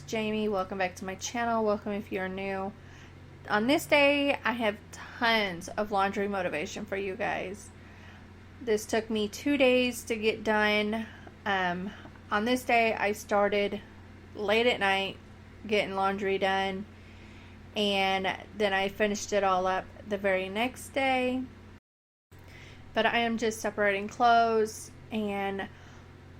Jamie. Welcome back to my channel. Welcome if you're new. On this day, I have tons of laundry motivation for you guys. This took me 2 days to get done. On this day, I started late at night getting laundry done, and then I finished it all up the very next day. But I am just separating clothes and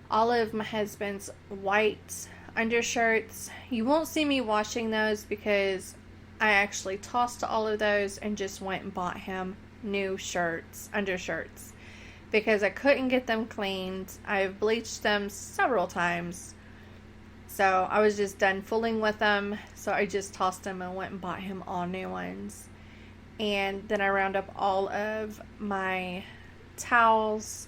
all of my husband's white undershirts. You won't see me washing those because I actually tossed all of those and just went and bought him new undershirts, because I couldn't get them cleaned. I've bleached them several times, so I was just done fooling with them, so I just tossed them and went and bought him all new ones. And then I round up all of my towels.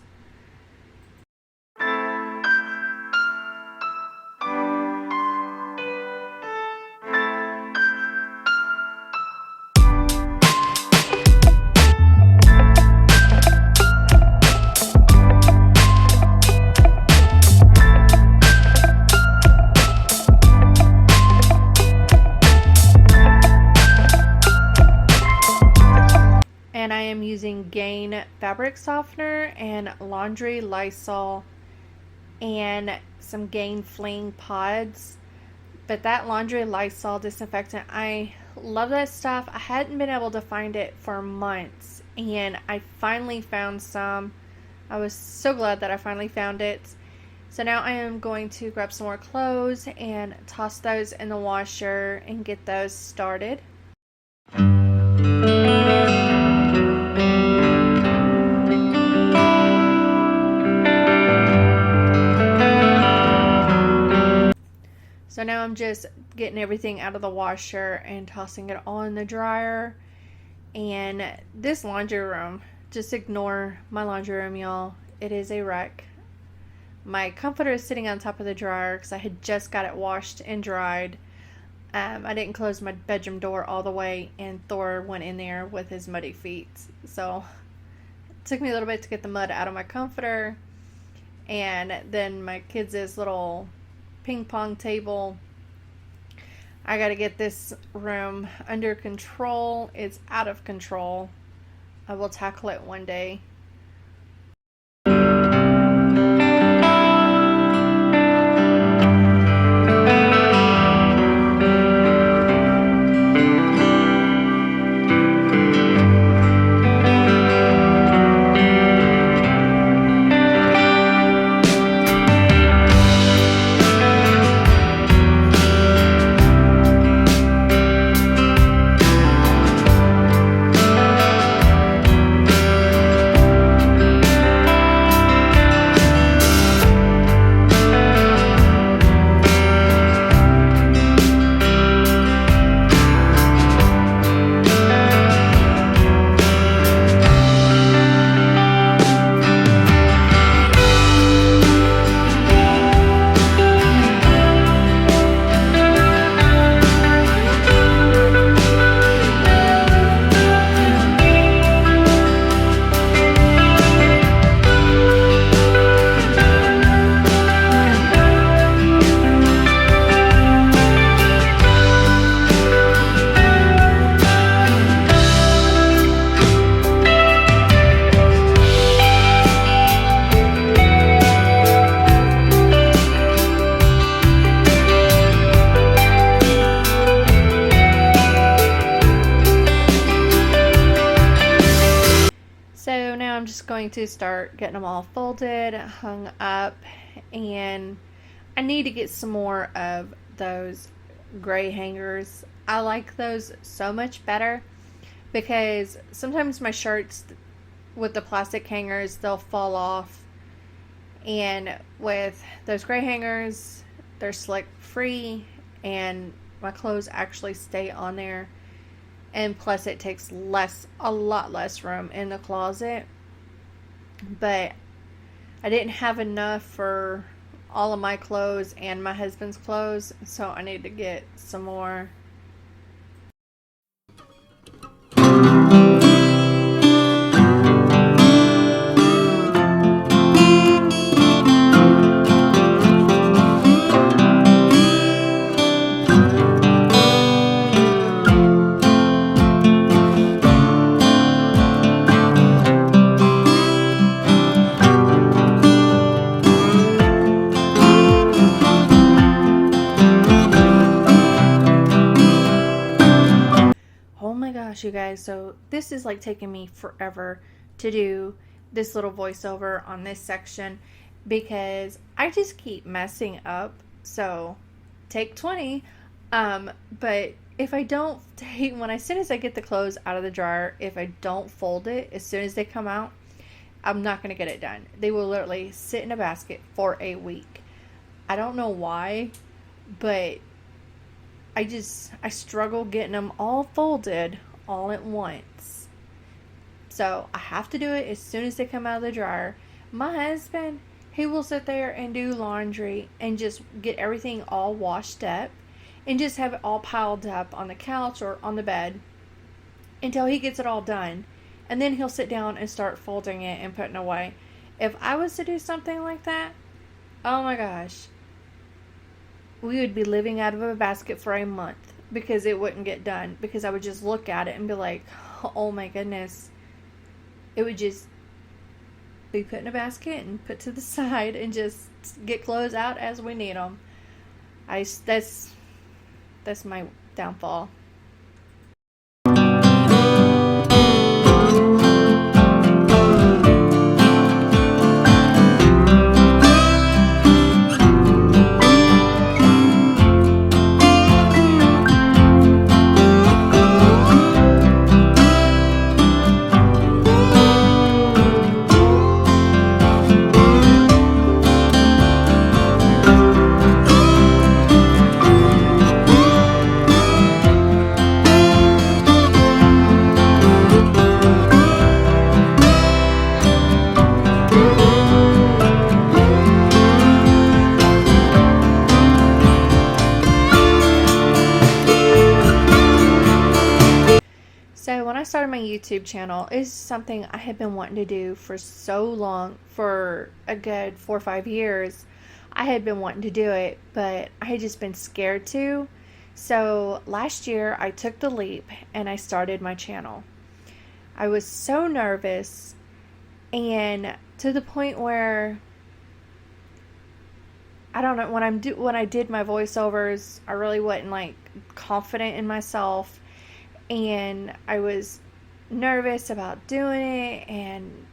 And I am using Gain fabric softener and laundry Lysol and some Gain fling pods. But that laundry Lysol disinfectant, I love that stuff. I hadn't been able to find it for months, and I finally found some. I was so glad that I finally found it. So now I am going to grab some more clothes and toss those in the washer and get those started. So now I'm just getting everything out of the washer and tossing it all in the dryer. And this laundry room, just ignore my laundry room, y'all. It is a wreck. My comforter is sitting on top of the dryer because I had just got it washed and dried. I didn't close my bedroom door all the way, and Thor went in there with his muddy feet. So it took me a little bit to get the mud out of my comforter. And then my kids' little ping pong table. I gotta get this room under control. It's out of control. I will tackle it one day. So now I'm just going to start getting them all folded, hung up, and I need to get some more of those gray hangers. I like those so much better because sometimes my shirts with the plastic hangers, they'll fall off, and with those gray hangers, they're slick free and my clothes actually stay on there. And plus it takes a lot less room in the closet. But I didn't have enough for all of my clothes and my husband's clothes, so I need to get some more. much, you guys. So this is like taking me forever to do this little voiceover on this section because I just keep messing up. So take 20. But if I don't take, as soon as I get the clothes out of the dryer, if I don't fold it as soon as they come out, I'm not going to get it done. They will literally sit in a basket for a week. I don't know why, but I struggle getting them all folded all at once. So I have to do it as soon as they come out of the dryer. My husband, he will sit there and do laundry and just get everything all washed up and just have it all piled up on the couch or on the bed until he gets it all done. And then he'll sit down and start folding it and putting it away. If I was to do something like that, oh my gosh, we would be living out of a basket for a month because it wouldn't get done. Because I would just look at it and be like, oh my goodness. It would just be put in a basket and put to the side and just get clothes out as we need them. That's my downfall. So when I started my YouTube channel, it's something I had been wanting to do for so long, for a good 4 or 5 years. I had been wanting to do it, but I had just been scared to. So last year I took the leap and I started my channel. I was so nervous, and to the point where I don't know, when I did my voiceovers, I really wasn't like confident in myself. And I was nervous about doing it, and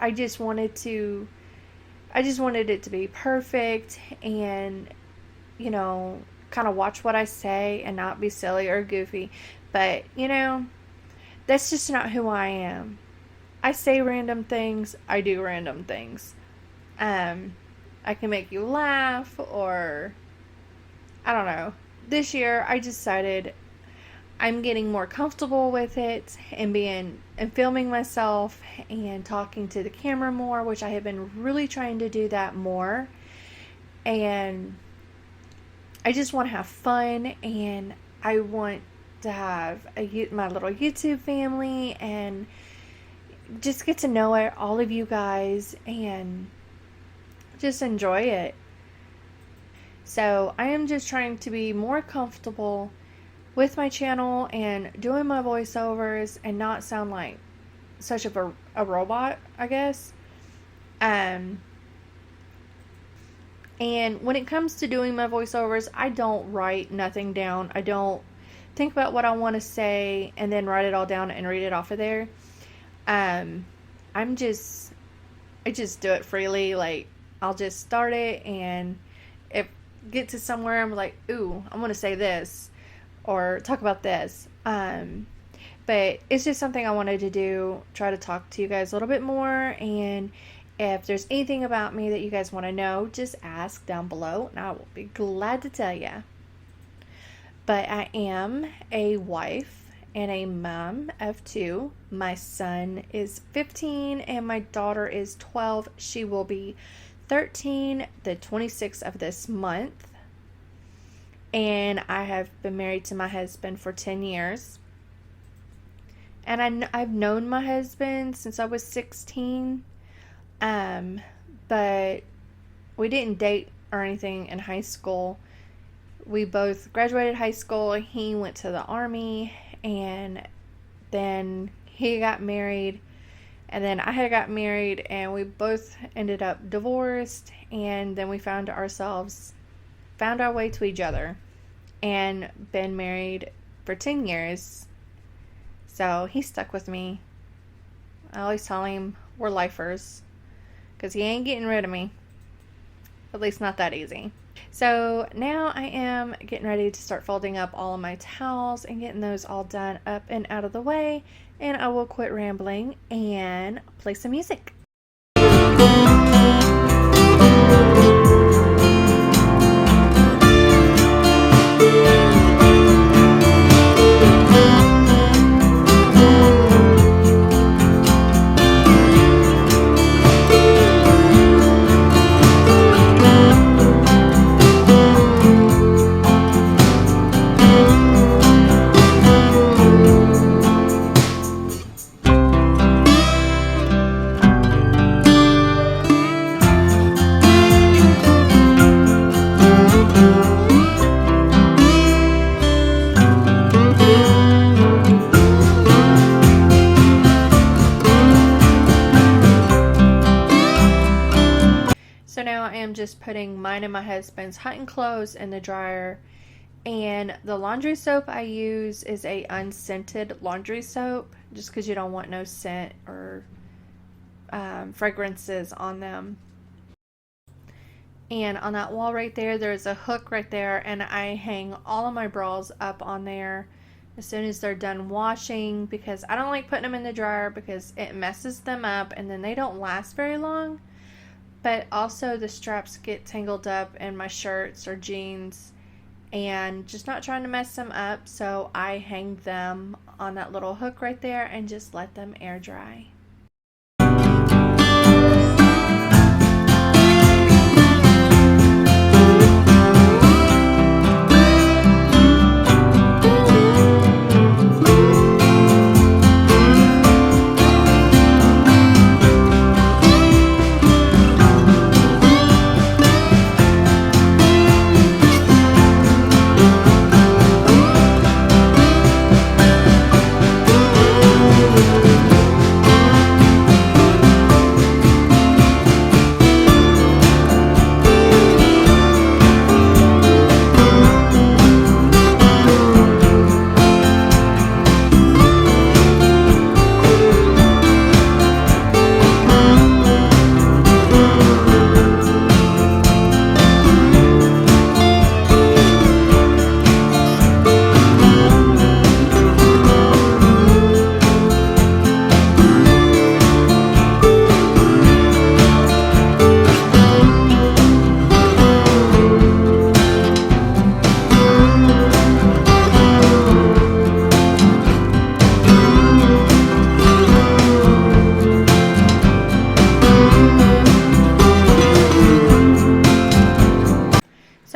I just wanted it to be perfect and, kind of watch what I say and not be silly or goofy. But, that's just not who I am. I say random things, I do random things. I can make you laugh, or I don't know. This year I decided I'm getting more comfortable with it and filming myself and talking to the camera more, which I have been really trying to do that more. And I just want to have fun, and I want to have my little YouTube family and just get to know all of you guys and just enjoy it. So I am just trying to be more comfortable with my channel and doing my voiceovers and not sound like such a robot, I guess. And when it comes to doing my voiceovers, I don't write nothing down. I don't think about what I want to say and then write it all down and read it off of there. I just do it freely. Like, I'll just start it, and if get to somewhere I'm like, ooh, I want to say this or talk about this. But it's just something I wanted to do, try to talk to you guys a little bit more. And if there's anything about me that you guys want to know, just ask down below and I will be glad to tell you. But I am a wife and a mom of 2. My son is 15 and my daughter is 12. She will be 13 the 26th of this month. And I have been married to my husband for 10 years. And I've known my husband since I was 16. But we didn't date or anything in high school. We both graduated high school. He went to the Army, and then he got married. And then I had got married, and we both ended up divorced. And then we found our way to each other and been married for 10 years. So he stuck with me. I always tell him we're lifers because he ain't getting rid of me. At least not that easy. So now I am getting ready to start folding up all of my towels and getting those all done up and out of the way. And I will quit rambling and play some music. So now I am just putting mine and my husband's hunting clothes in the dryer. And the laundry soap I use is a unscented laundry soap, just because you don't want no scent or fragrances on them. And on that wall right there, there's a hook right there, and I hang all of my bras up on there as soon as they're done washing, because I don't like putting them in the dryer because it messes them up and then they don't last very long. But also the straps get tangled up in my shirts or jeans, and just not trying to mess them up, so I hang them on that little hook right there and just let them air dry.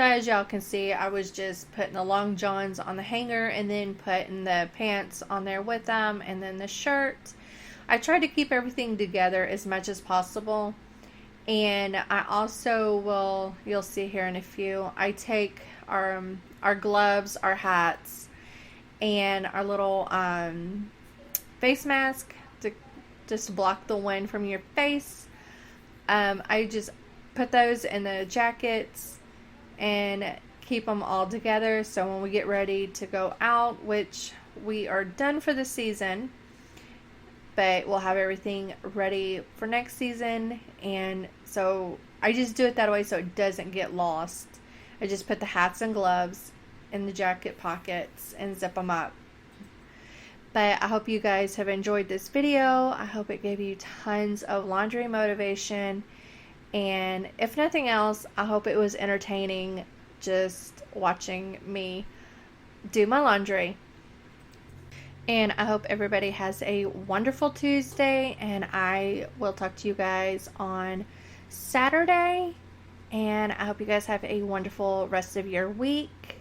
As y'all can see, I was just putting the long johns on the hanger and then putting the pants on there with them, and then the shirt. I tried to keep everything together as much as possible. And I also will, you'll see here in a few, I take our gloves, our hats, and our little face mask to just block the wind from your face. I just put those in the jackets and keep them all together, so when we get ready to go out, which we are done for the season, but we'll have everything ready for next season. And so I just do it that way so it doesn't get lost. I just put the hats and gloves in the jacket pockets and zip them up. But I hope you guys have enjoyed this video. I hope it gave you tons of laundry motivation. And if nothing else, I hope it was entertaining just watching me do my laundry. And I hope everybody has a wonderful Tuesday, and I will talk to you guys on Saturday. And I hope you guys have a wonderful rest of your week.